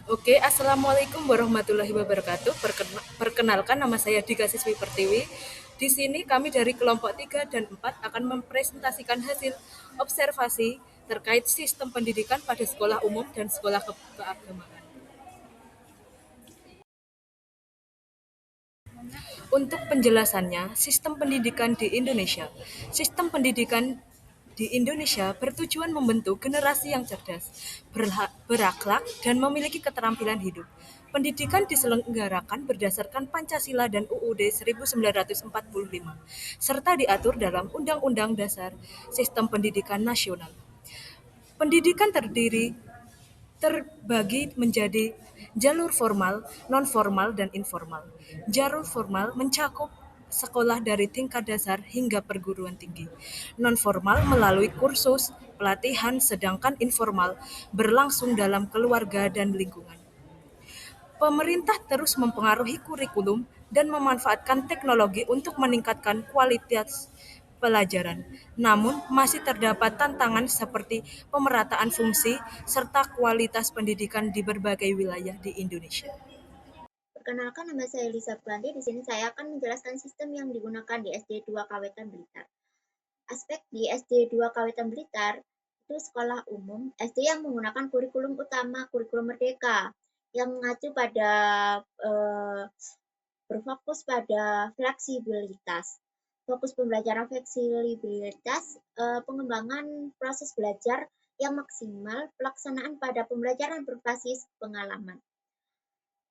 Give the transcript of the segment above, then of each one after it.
Oke, Assalamualaikum warahmatullahi wabarakatuh. Perkenalkan, nama saya Dika Siswi Pertiwi. Di sini kami dari kelompok 3 dan 4 akan mempresentasikan hasil observasi terkait sistem pendidikan pada sekolah umum dan sekolah keagamaan. Untuk penjelasannya, sistem pendidikan di Indonesia. Sistem pendidikan di Indonesia bertujuan membentuk generasi yang cerdas, berakhlak, dan memiliki keterampilan hidup. Pendidikan diselenggarakan berdasarkan Pancasila dan UUD 1945, serta diatur dalam Undang-Undang Dasar Sistem Pendidikan Nasional. Pendidikan terbagi menjadi jalur formal, non-formal, dan informal. Jalur formal mencakup sekolah dari tingkat dasar hingga perguruan tinggi. Non-formal melalui kursus, pelatihan, sedangkan informal berlangsung dalam keluarga dan lingkungan. Pemerintah terus mempengaruhi kurikulum dan memanfaatkan teknologi untuk meningkatkan kualitas pelajaran. Namun, masih terdapat tantangan seperti pemerataan fungsi serta kualitas pendidikan di berbagai wilayah di Indonesia. Perkenalkan, nama saya Lisa Planti. Di sini saya akan menjelaskan sistem yang digunakan di SD 2 Kawetan Blitar. Aspek di SD 2 Kawetan Blitar itu sekolah umum SD yang menggunakan kurikulum utama, kurikulum Merdeka, yang mengacu pada berfokus pada fleksibilitas. Fokus pembelajaran fleksibilitas, pengembangan proses belajar yang maksimal, pelaksanaan pada pembelajaran berbasis pengalaman.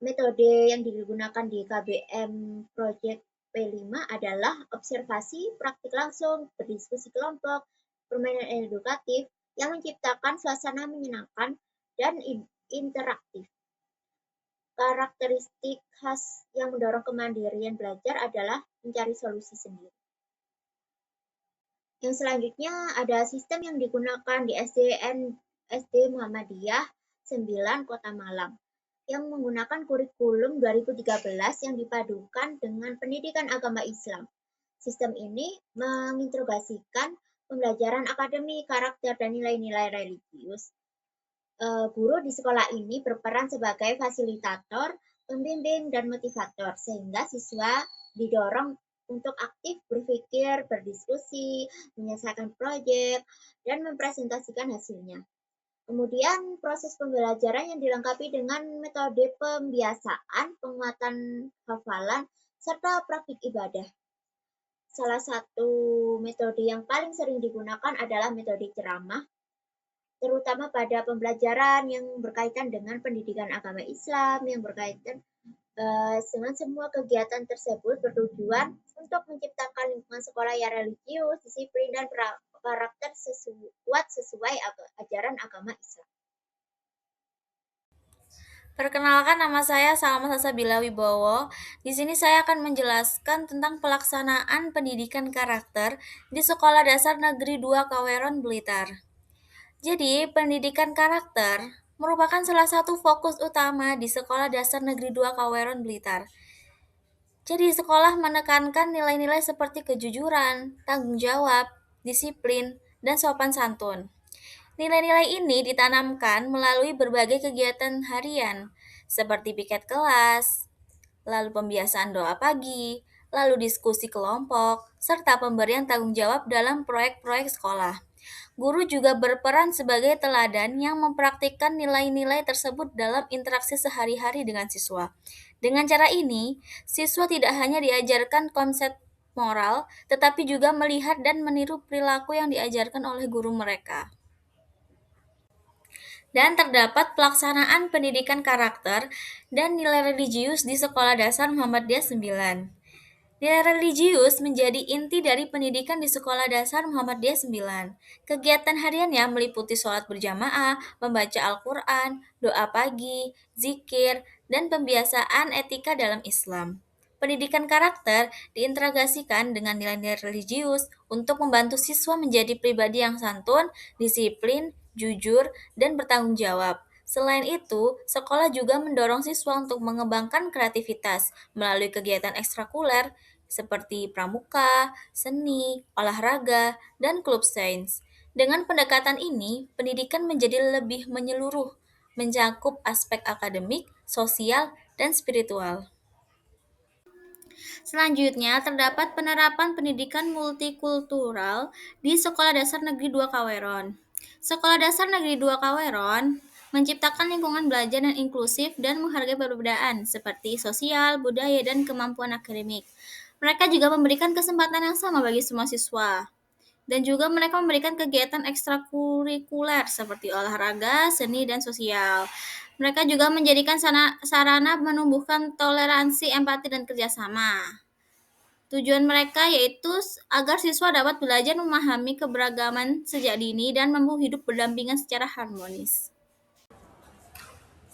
Metode yang digunakan di KBM Project P5 adalah observasi, praktik langsung, berdiskusi kelompok, permainan edukatif yang menciptakan suasana menyenangkan dan interaktif. Karakteristik khas yang mendorong kemandirian belajar adalah mencari solusi sendiri. Yang selanjutnya ada sistem yang digunakan di SD Muhammadiyah 9 Kota Malang yang menggunakan kurikulum 2013 yang dipadukan dengan pendidikan agama Islam. Sistem ini mengintegrasikan pembelajaran akademik, karakter, dan nilai-nilai religius. Guru di sekolah ini berperan sebagai fasilitator, pembimbing, dan motivator, sehingga siswa didorong untuk aktif berpikir, berdiskusi, menyelesaikan proyek, dan mempresentasikan hasilnya. Kemudian proses pembelajaran yang dilengkapi dengan metode pembiasaan, penguatan hafalan, serta praktik ibadah. Salah satu metode yang paling sering digunakan adalah metode ceramah, terutama pada pembelajaran yang berkaitan dengan pendidikan agama Islam, yang berkaitan dengan semua kegiatan tersebut bertujuan untuk menciptakan lingkungan sekolah yang religius, disiplin, dan karakter sesuai ajaran agama Islam. Perkenalkan, nama saya Salma Salsabila Wibowo. Di sini saya akan menjelaskan tentang pelaksanaan pendidikan karakter di Sekolah Dasar Negeri 2 Kaweron Blitar. Jadi, pendidikan karakter merupakan salah satu fokus utama di Sekolah Dasar Negeri 2 Kaweron Blitar. Jadi, sekolah menekankan nilai-nilai seperti kejujuran, tanggung jawab, disiplin, dan sopan santun. Nilai-nilai ini ditanamkan melalui berbagai kegiatan harian, seperti piket kelas, lalu pembiasaan doa pagi, lalu diskusi kelompok, serta pemberian tanggung jawab dalam proyek-proyek sekolah. Guru juga berperan sebagai teladan yang mempraktikkan nilai-nilai tersebut dalam interaksi sehari-hari dengan siswa. Dengan cara ini, siswa tidak hanya diajarkan konsep moral, tetapi juga melihat dan meniru perilaku yang diajarkan oleh guru mereka. Dan terdapat pelaksanaan pendidikan karakter dan nilai religius di Sekolah Dasar Muhammadiyah 9. Nilai religius menjadi inti dari pendidikan di Sekolah Dasar Muhammadiyah 9. Kegiatan hariannya meliputi sholat berjamaah, membaca Al-Quran, doa pagi, zikir, dan pembiasaan etika dalam Islam. Pendidikan karakter diintegrasikan dengan nilai-nilai religius untuk membantu siswa menjadi pribadi yang santun, disiplin, jujur, dan bertanggung jawab. Selain itu, sekolah juga mendorong siswa untuk mengembangkan kreativitas melalui kegiatan ekstrakurikuler seperti pramuka, seni, olahraga, dan klub sains. Dengan pendekatan ini, pendidikan menjadi lebih menyeluruh, mencakup aspek akademik, sosial, dan spiritual. Selanjutnya, terdapat penerapan pendidikan multikultural di Sekolah Dasar Negeri 2 Kaweron. Sekolah Dasar Negeri 2 Kaweron menciptakan lingkungan belajar yang inklusif dan menghargai perbedaan seperti sosial, budaya, dan kemampuan akademik. Mereka juga memberikan kesempatan yang sama bagi semua siswa. Dan juga mereka memberikan kegiatan ekstrakurikuler seperti olahraga, seni, dan sosial. Mereka juga menjadikan sarana menumbuhkan toleransi, empati, dan kerjasama. Tujuan mereka yaitu agar siswa dapat belajar memahami keberagaman sejak dini dan mampu hidup berdampingan secara harmonis.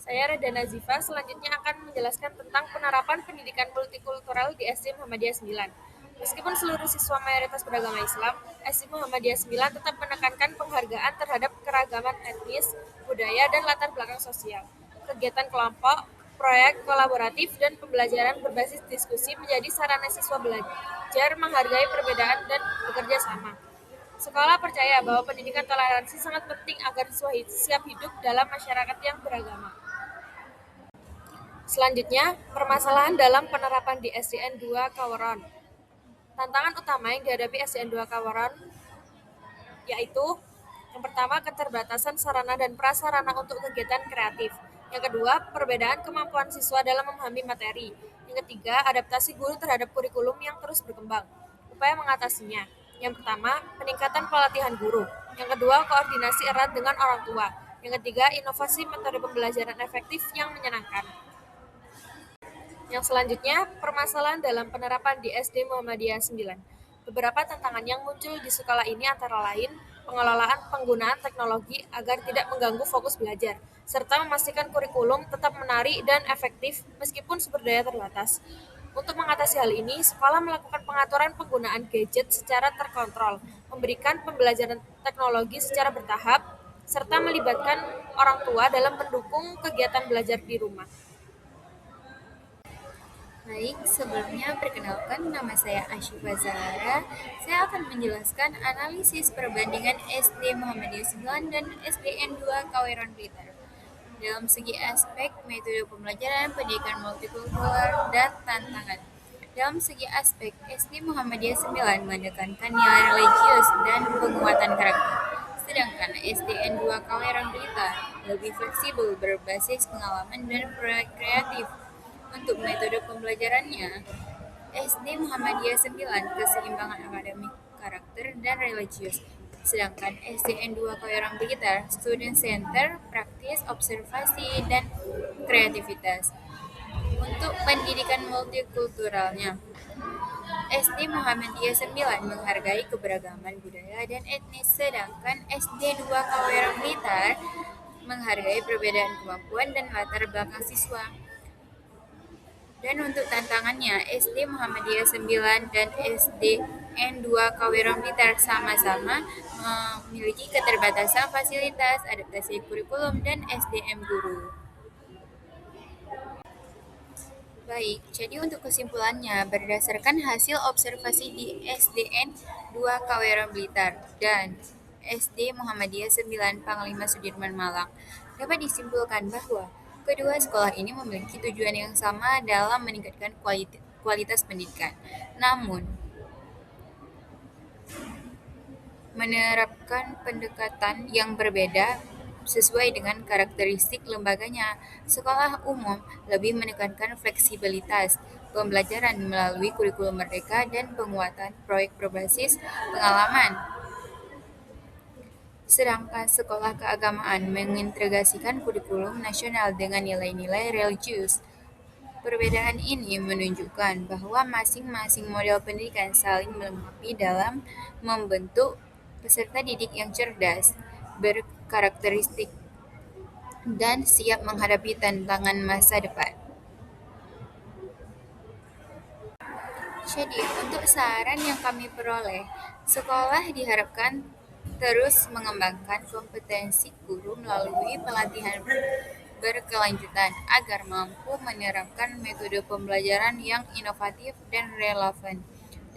Saya Reda Nazifa, selanjutnya akan menjelaskan tentang penerapan pendidikan multikultural di SD Muhammadiyah 9. Meskipun seluruh siswa mayoritas beragama Islam, SD Muhammadiyah 9 tetap menekankan penghargaan terhadap keragaman etnis, budaya, dan latar belakang sosial. Kegiatan kelompok, proyek kolaboratif, dan pembelajaran berbasis diskusi menjadi sarana siswa belajar menghargai perbedaan dan bekerja sama. Sekolah percaya bahwa pendidikan toleransi sangat penting agar siswa siap hidup dalam masyarakat yang beragama. Selanjutnya, permasalahan dalam penerapan di SDN 2 Kaweron. Tantangan utama yang dihadapi SDN 2 Kaweron yaitu yang pertama, keterbatasan sarana dan prasarana untuk kegiatan kreatif. Yang kedua, perbedaan kemampuan siswa dalam memahami materi. Yang ketiga, adaptasi guru terhadap kurikulum yang terus berkembang. Upaya mengatasinya. Yang pertama, peningkatan pelatihan guru. Yang kedua, koordinasi erat dengan orang tua. Yang ketiga, inovasi metode pembelajaran efektif yang menyenangkan. Yang selanjutnya, permasalahan dalam penerapan di SD Muhammadiyah 9. Beberapa tantangan yang muncul di sekolah ini antara lain pengelolaan penggunaan teknologi agar tidak mengganggu fokus belajar, serta memastikan kurikulum tetap menarik dan efektif meskipun sumber daya terbatas. Untuk mengatasi hal ini, sekolah melakukan pengaturan penggunaan gadget secara terkontrol, memberikan pembelajaran teknologi secara bertahap, serta melibatkan orang tua dalam mendukung kegiatan belajar di rumah. Baik, sebelumnya perkenalkan nama saya Asyifa Zahara. Saya akan menjelaskan analisis perbandingan SD Muhammadiyah 9 dan SDN 2 Kaweron Blitar. Dalam segi aspek metode pembelajaran, pendidikan multikultural, dan tantangan. Dalam segi aspek, SD Muhammadiyah 9 menekankan nilai religius dan penguatan karakter. Sedangkan SDN 2 Kaweron Blitar lebih fleksibel berbasis pengalaman dan proyek kreatif. Untuk metode pembelajarannya, SD Muhammadiyah 9 keseimbangan akademik, karakter, dan religius. Sedangkan SDN 2 Kaweron Blitar Student Center, praktis, observasi, dan kreativitas. Untuk pendidikan multikulturalnya, SD Muhammadiyah 9 menghargai keberagaman budaya dan etnis, sedangkan SD 2 Kaweron Blitar menghargai perbedaan kemampuan dan latar belakang siswa. Dan untuk tantangannya, SD Muhammadiyah 9 dan SDN 2 Kaweron Blitar sama-sama memiliki keterbatasan fasilitas, adaptasi kurikulum, dan SDM guru. Baik, jadi untuk kesimpulannya, berdasarkan hasil observasi di SDN 2 Kaweron Blitar dan SD Muhammadiyah 9 Panglima Sudirman Malang, dapat disimpulkan bahwa kedua sekolah ini memiliki tujuan yang sama dalam meningkatkan kualitas pendidikan. Namun, menerapkan pendekatan yang berbeda sesuai dengan karakteristik lembaganya. Sekolah umum lebih menekankan fleksibilitas pembelajaran melalui kurikulum merdeka dan penguatan proyek berbasis pengalaman. Sedangkan sekolah keagamaan mengintegrasikan kurikulum nasional dengan nilai-nilai religius. Perbedaan ini menunjukkan bahwa masing-masing model pendidikan saling melengkapi dalam membentuk peserta didik yang cerdas, berkarakteristik, dan siap menghadapi tantangan masa depan. Jadi, untuk saran yang kami peroleh, sekolah diharapkan terus mengembangkan kompetensi guru melalui pelatihan berkelanjutan agar mampu menerapkan metode pembelajaran yang inovatif dan relevan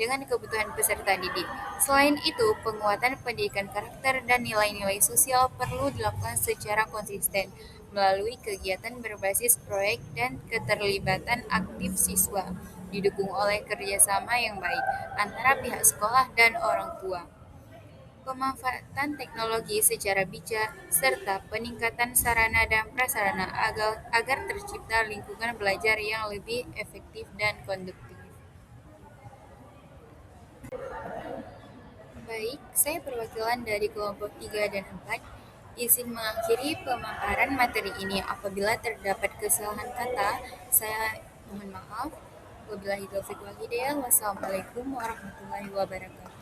dengan kebutuhan peserta didik. Selain itu, penguatan pendidikan karakter dan nilai-nilai sosial perlu dilakukan secara konsisten, melalui kegiatan berbasis proyek dan keterlibatan aktif siswa, didukung oleh kerjasama yang baik antara pihak sekolah dan orang tua. Pemanfaatan teknologi secara bijak, serta peningkatan sarana dan prasarana agar tercipta lingkungan belajar yang lebih efektif dan konduktif. Baik, saya perwakilan dari kelompok 3 dan 4. Izin mengakhiri pemaparan materi ini. Apabila terdapat kesalahan kata, saya mohon maaf. Wabillahi taufiq wal hidayah. Wassalamualaikum warahmatullahi wabarakatuh.